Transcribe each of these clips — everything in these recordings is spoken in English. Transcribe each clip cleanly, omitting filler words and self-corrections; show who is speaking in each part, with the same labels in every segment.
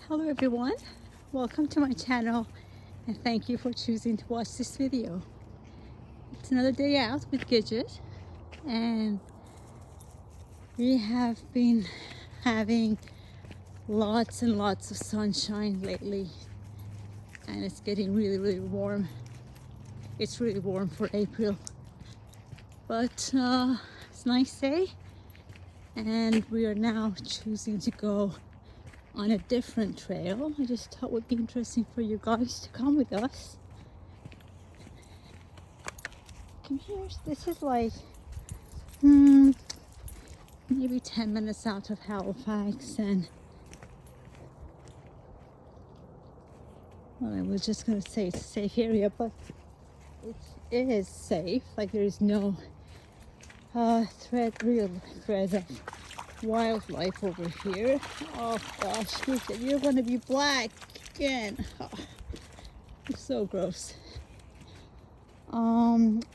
Speaker 1: Hello everyone, welcome to my channel and thank you for choosing to watch this video. It's another day out with Gidget and we have been having lots and lots of sunshine lately and it's getting really warm. It's really warm for April, but it's a nice day and we are now choosing to go on a different trail. I just thought it would be interesting for you guys to come with us. Come here. This is like maybe 10 minutes out of Halifax, and well, I was just gonna say it's a safe area, but it is safe. Like there is no real threat of wildlife over here. Oh gosh, you're gonna be black again. Oh, it's so gross.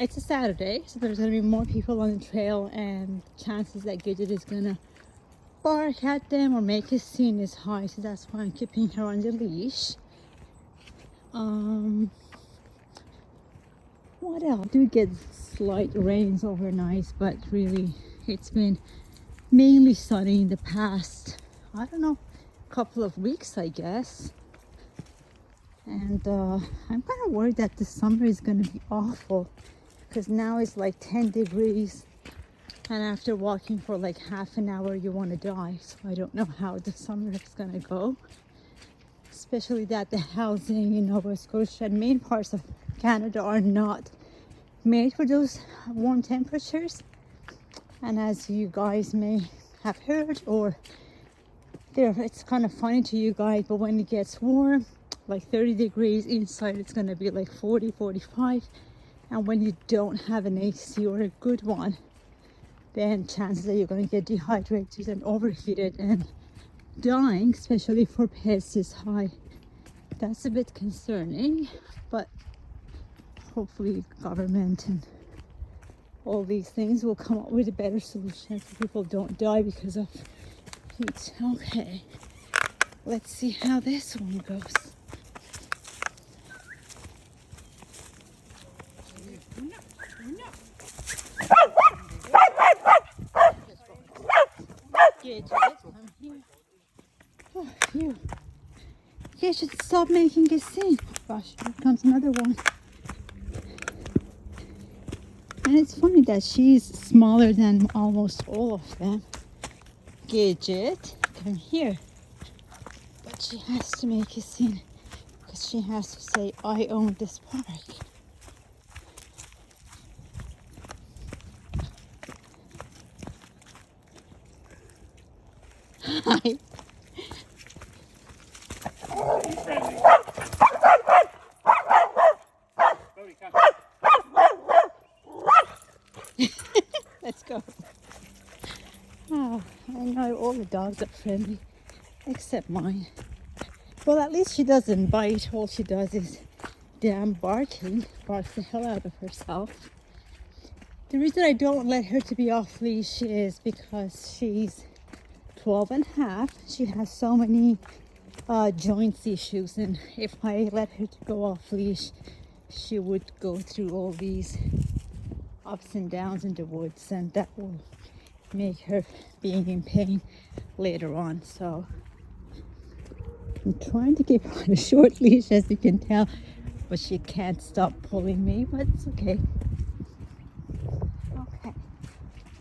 Speaker 1: It's a Saturday, so there's gonna be more people on the trail, and chances that Gidget is gonna bark at them or make a scene is high, so that's why I'm keeping her on the leash. What else? I do get slight rains overnight, but really it's been mainly sunny in the past, I don't know, couple of weeks I guess. And I'm kind of worried that the summer is going to be awful because now it's like 10 degrees and after walking for like half an hour you want to die. So I don't know how the summer is going to go, especially that the housing in Nova Scotia and main parts of Canada are not made for those warm temperatures. And as you guys may have heard, or it's kind of funny to you guys, but when it gets warm, like 30 degrees inside, it's going to be like 40, 45. And when you don't have an AC or a good one, then chances that you're going to get dehydrated and overheated and dying, especially for pets, is high. That's a bit concerning, but hopefully government and all these things will come up with a better solution so people don't die because of heat. Okay, let's see how this one goes. Gidget, I'm here. Oh, you. You should stop making a scene. Oh, gosh, here comes another one. And it's funny that she's smaller than almost all of them. Gidget, come here. But she has to make a scene because she has to say, I own this park. Hi. Let's go. Oh, I know all the dogs are friendly, except mine. Well, at least she doesn't bite. All she does is damn barking. Barks the hell out of herself. The reason I don't let her to be off leash is because she's 12 and a half. She has so many joints issues, and if I let her to go off leash, she would go through all these ups and downs in the woods, and that will make her being in pain later on. So I'm trying to keep her on a short leash, as you can tell, but she can't stop pulling me, but it's okay. Okay,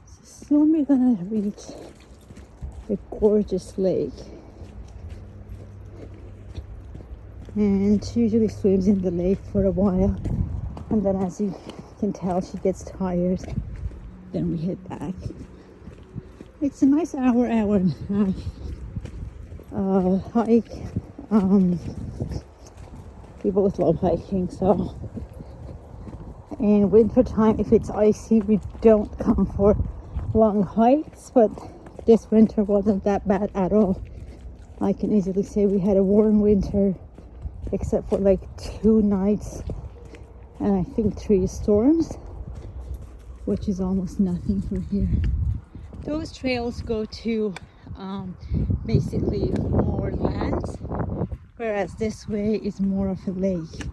Speaker 1: so soon we're gonna reach a gorgeous lake, and she usually swims in the lake for a while, and then as you can tell she gets tired, then we head back. It's a nice hour and a half hike. We both love hiking, so in winter time if it's icy we don't come for long hikes, but this winter wasn't that bad at all. I can easily say we had a warm winter except for like 2 nights and I think 3 storms, which is almost nothing for here. Those trails go to basically more lands whereas this way is more of a lake.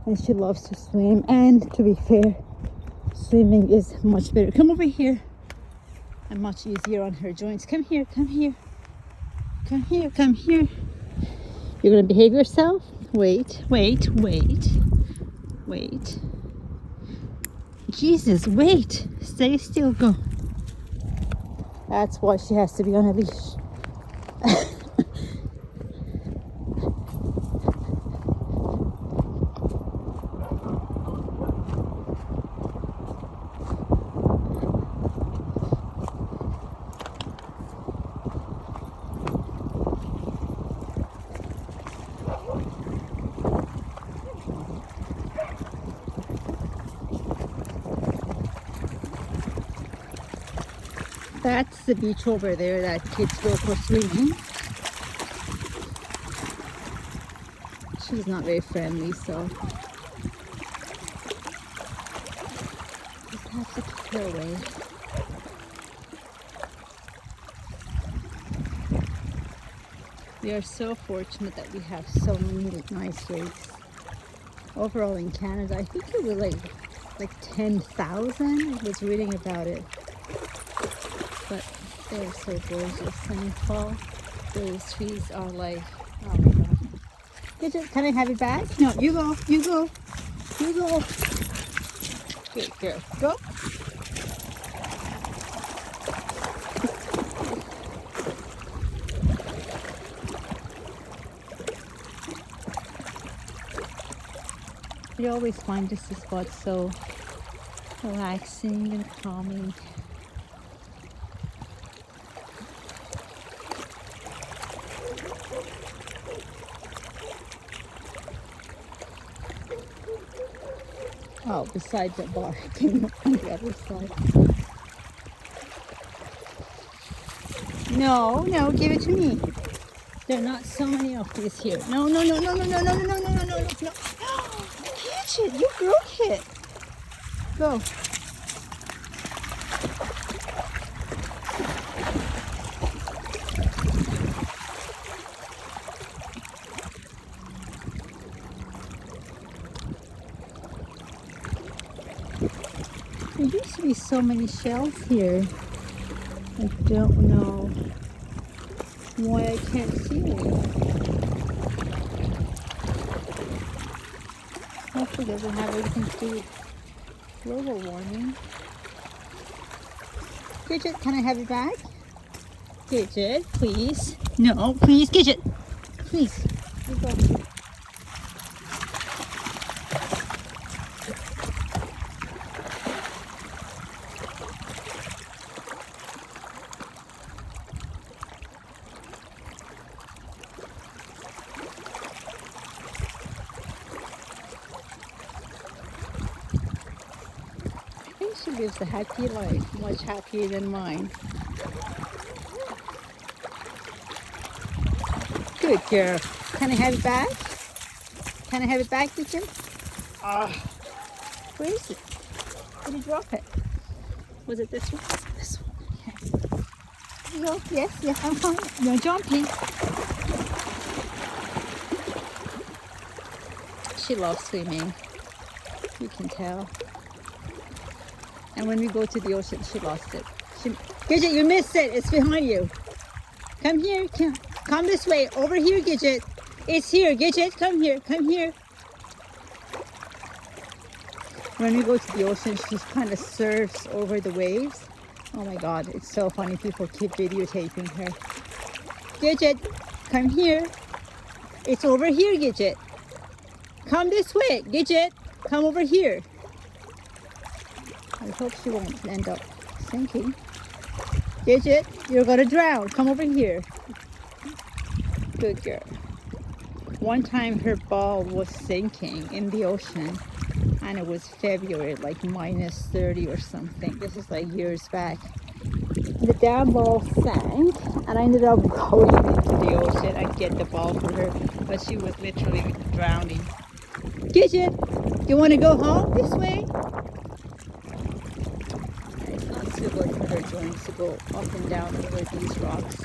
Speaker 1: And she loves to swim, and to be fair, swimming is much better. Come over here. And much easier on her joints. Come here, come here. Come here, come here. You're gonna behave yourself? Wait, wait, wait. Wait. Jesus, wait. Stay still, go. That's why she has to be on a leash. That's the beach over there that kids go for swimming. She's not very friendly, so just have to keep her away. We are so fortunate that we have so many nice lakes. Overall in Canada, I think it was like 10,000. I was reading about it. But they're so gorgeous. And in fall, those trees are like, oh my god. Can I have it back? No, you go, you go, you go. Good girl, go. I always find this spot so relaxing and calming. Oh, beside the bar, on the other side. No, no, give it to me. There are not so many of these here. No, no, no, no, no, no, no, no, no, no, no, no, no. Catch it, you broke it. Go. There used to be so many shells here. I don't know why I can't see any. Hopefully it doesn't have anything to do with global warming. Gidget, can I have it back? Gidget, please. No, please, Gidget. Please. You go. She lives a happy life, much happier than mine. Good girl. Can I have it back? Can I have it back, Kitchen? Where is it? Did you drop it? Was it this one? This one. Okay. There you go. Yes, yes, I'm fine. No jumping. She loves swimming. You can tell. And when we go to the ocean, she lost it. Gidget, you missed it. It's behind you. Come here. Come this way. Over here, Gidget. It's here. Gidget, come here. Come here. When we go to the ocean, she kind of surfs over the waves. Oh my God, it's so funny. People keep videotaping her. Gidget, come here. It's over here, Gidget. Come this way. Gidget, come over here. I hope she won't end up sinking. Gidget, you're gonna drown. Come over here. Good girl. One time her ball was sinking in the ocean, and it was February, like -30 or something. This is like years back. The damn ball sank, and I ended up going into the ocean and get the ball for her, but she was literally drowning. Gidget, you want to go home this way? It's not too good for her joints to go up and down over these rocks.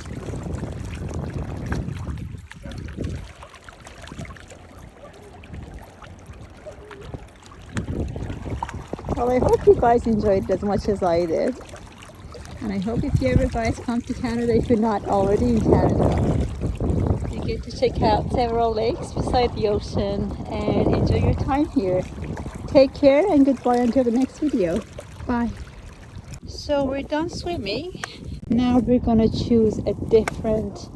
Speaker 1: Well, I hope you guys enjoyed it as much as I did. And I hope if you ever guys come to Canada, if you're not already in Canada, you get to check out several lakes beside the ocean and enjoy your time here. Take care and goodbye until the next video. Bye. So we're done swimming. Now we're gonna choose a different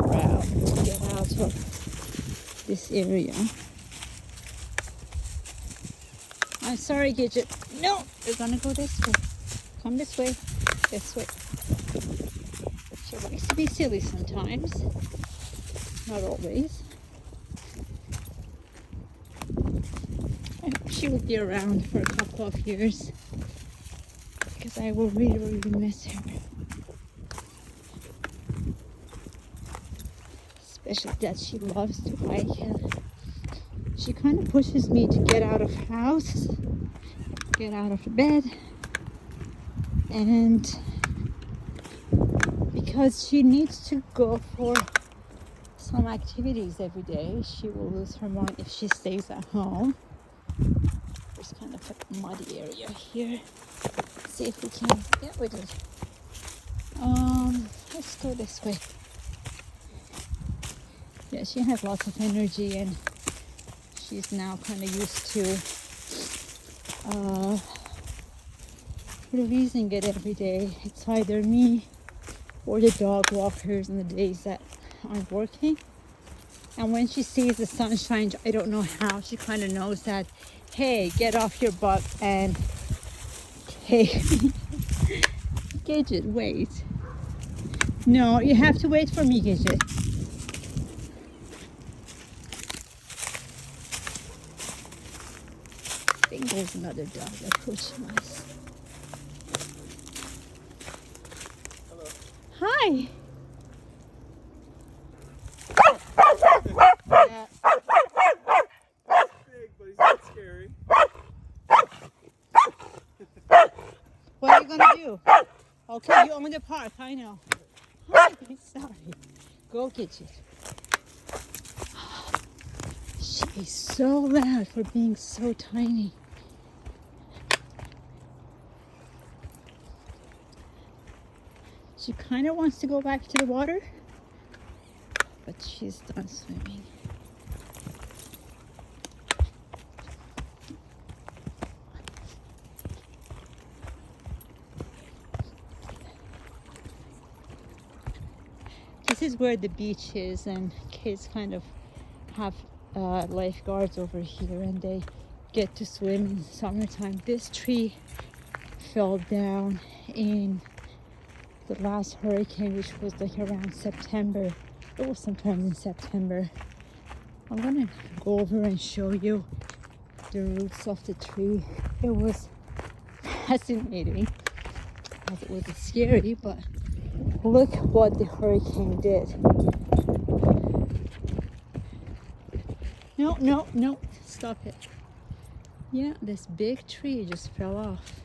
Speaker 1: route to get out of this area. I'm sorry, Gidget. No, we're gonna go this way. Come this way. This way. She likes to be silly sometimes. Not always. I hope she will be around for a couple of years, because I will really, really miss her. Especially that she loves to hike, and she kind of pushes me to get out of house, get out of bed, and because she needs to go for some activities every day, she will lose her mind if she stays at home. There's kind of a muddy area here. See if we can get with it. Let's go this way. Yeah, she has lots of energy, and she's now kind of used to releasing it every day. It's either me or the dog walkers on the days that I'm working. And when she sees the sunshine, I don't know how, she kind of knows that, hey, get off your butt and take Gidget, wait. No, you have to wait for me, Gidget. I think there's another dog approaching us.
Speaker 2: Hello.
Speaker 1: Hi.
Speaker 2: Yeah. He's big, but he's not scary.
Speaker 1: What are you gonna do? Okay, you own the park, I know. Hi, sorry. Go get it. She is so loud for being so tiny. She kind of wants to go back to the water, but she's done swimming. This is where the beach is, and kids kind of have lifeguards over here, and they get to swim in summertime. This tree fell down in the last hurricane, which was like around September. It was sometime in September. I'm gonna go over and show you the roots of the tree. It was fascinating, as it was scary, but look what the hurricane did. No, stop it. Yeah, this big tree just fell off.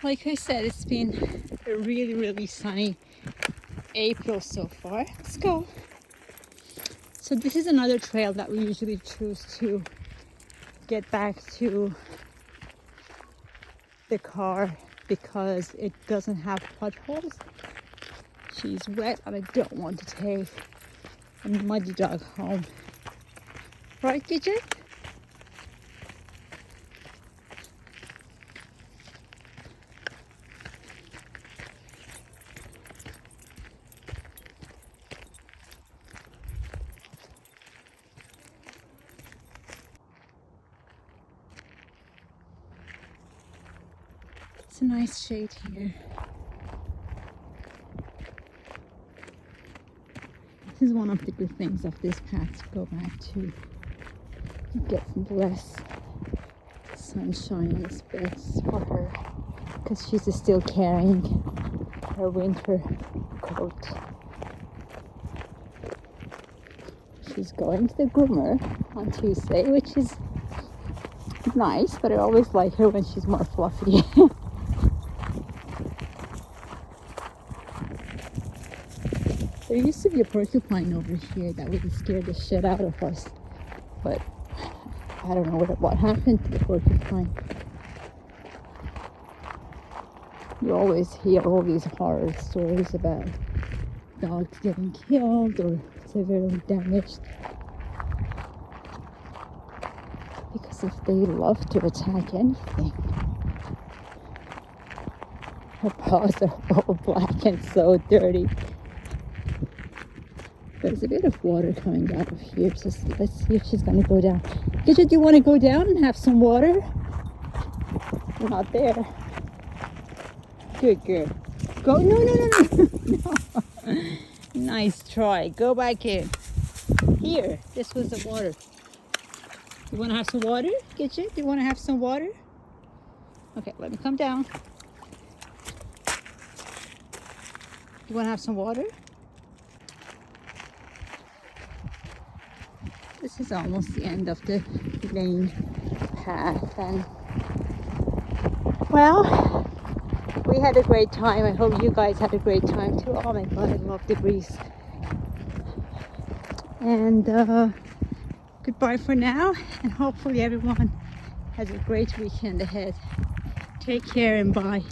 Speaker 1: Like I said, it's been a really, really sunny April so far. Let's go. So this is another trail that we usually choose to get back to the car because it doesn't have potholes. She's wet and I don't want to take a muddy dog home. Right, Gidget? It's a nice shade here. This is one of the good things of this path, to go back to get some less sunshine on the space for her, because she's still carrying her winter coat. She's going to the groomer on Tuesday, which is nice, but I always like her when she's more fluffy. There used to be a porcupine over here that would scare the shit out of us. But I don't know what happened to the porcupine. You always hear all these horror stories about dogs getting killed or severely damaged. Because if they love to attack anything, her paws are all black and so dirty. There's a bit of water coming out of here, so let's see if she's gonna go down. Gidget, do you want to go down and have some water? You're not there. Good girl. Go. No. Nice try. Go back in. Here, this was the water. You want to have some water, Gidget? Do you want to have some water? Okay, let me come down. You want to have some water? This is almost the end of the lane path, and well, we had a great time. I hope you guys had a great time too. Oh my god, I love the breeze. And goodbye for now, and hopefully everyone has a great weekend ahead. Take care and bye.